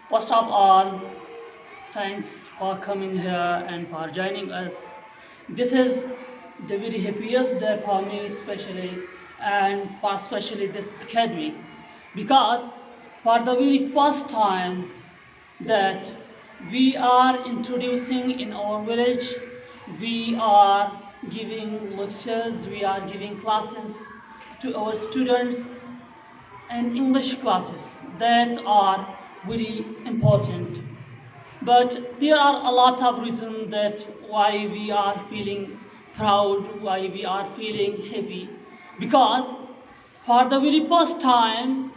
First of all, thanks for coming here and for joining us. This is the very happiest day for me, especially, and for especially this academy, because for the very first time that we are introducing in our village, we are giving lectures, we are giving classes to our students and English classes that are very important. But there are a lot of reasons that why we are feeling proud, why we are feeling happy. Because for the very first time,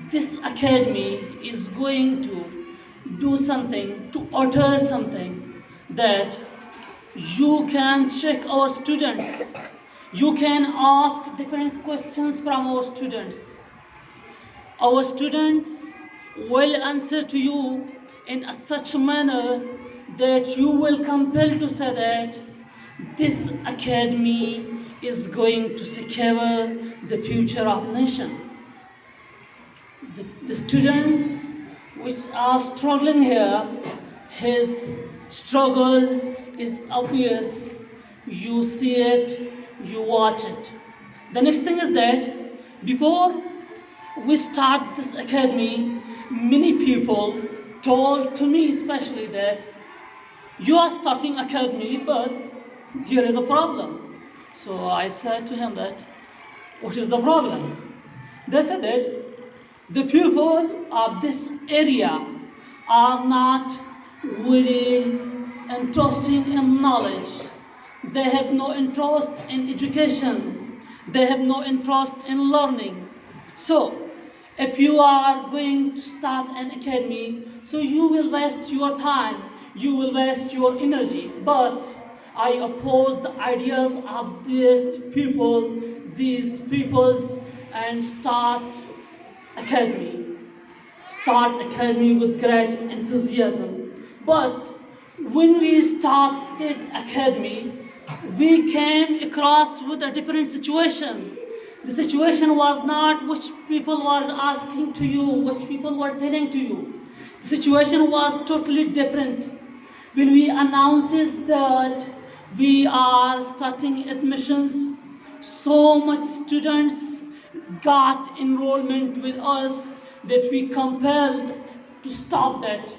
this academy is going to do something, to utter something that you can check our students. You can ask different questions from our students. Our students will answer to you in such a manner that you will compel to say that this academy is going to secure the future of nation. The students which are struggling here, his struggle is obvious. You see it, you watch it. The next thing is that before we start this academy, many people told to me especially that you are starting academy, but there is a problem. So I said to him that, what is the problem? They said that the people of this area are not very interested in knowledge. They have no interest in education. They have no interest in learning. So, if you are going to start an academy, so you will waste your time, you will waste your energy. But I oppose the ideas of these peoples, and academy. Start academy with great enthusiasm. But when we started academy, we came across with a different situation. The situation was not which people were asking to you, which people were telling to you. The situation was totally different. When we announced that we are starting admissions, so much students got enrollment with us that we compelled to stop that.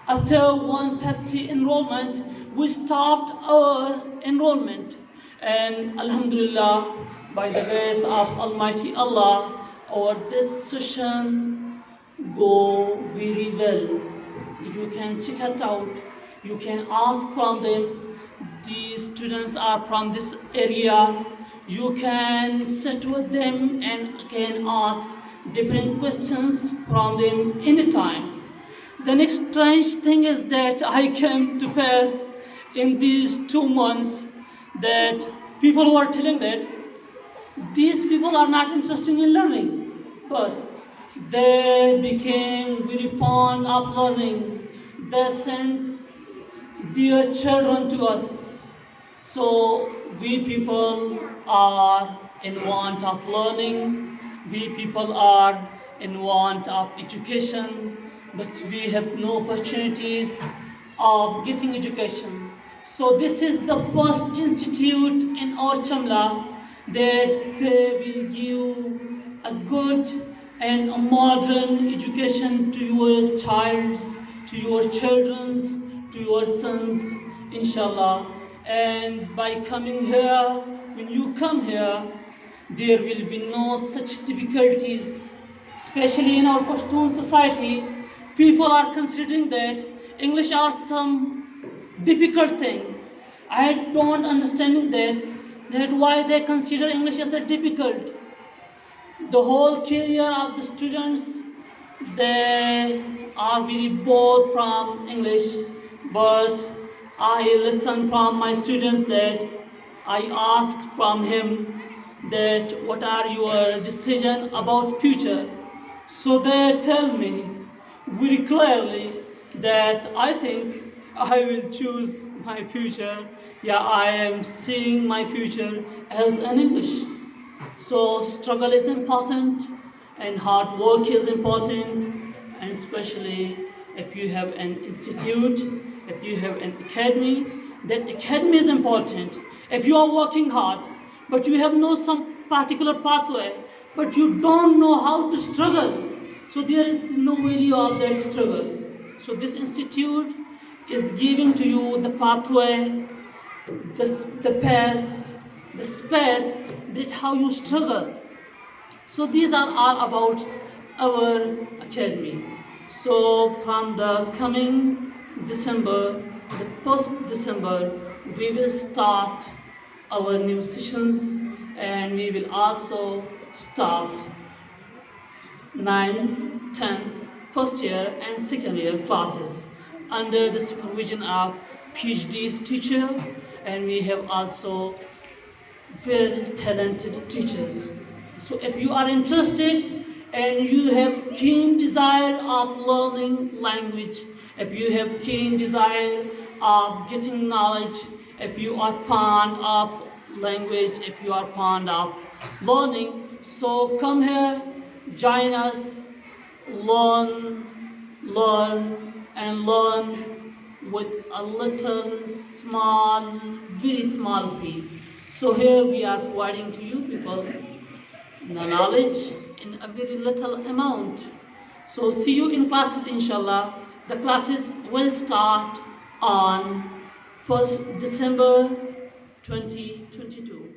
After 150 enrollment, we stopped our enrollment. And Alhamdulillah, by the grace of Almighty Allah, our this session go very well. You can check it out. You can ask from them. These students are from this area. You can sit with them and can ask different questions from them anytime. The next strange thing is that I came to face in these 2 months that people were telling that these people are not interested in learning, but they became very fond of learning. They sent their children to us. So we people are in want of learning, we people are in want of education, but we have no opportunities of getting education. So this is the first institute in our Chamla that they will give a good and a modern education to your childs, to your children's, to your sons, inshallah. And by coming here, when you come here, there will be no such difficulties, especially in our Pashtun society. People are considering that English are some difficult thing. I don't understanding that why they consider English as a difficult. The whole career of the students, they are very bored from English, but I listen from my students that I ask from him that what are your decision about future. So they tell me very clearly that I think I will choose my future. Yeah, I am seeing my future as an English. So struggle is important and hard work is important, and especially if you have an institute, if you have an academy, that academy is important. If you are working hard, but you have no some particular pathway, but you don't know how to struggle, so there is no value of that struggle. So this institute is giving to you the pathway, the pace, the space, that how you struggle. So these are all about our academy. So from the coming December, the first December, we will start our new sessions, and we will also start 9, 10th, first year and second year classes under the supervision of PhD's teacher, and we have also very talented teachers. So if you are interested and you have keen desire of learning language, if you have keen desire of getting knowledge, if you are fond of language, if you are fond of learning, so come here, join us, learn and learn with a little small, very small fee. So here we are providing to you people the knowledge in a very little amount. So see you in classes, inshallah. The classes will start on 1st December 2022.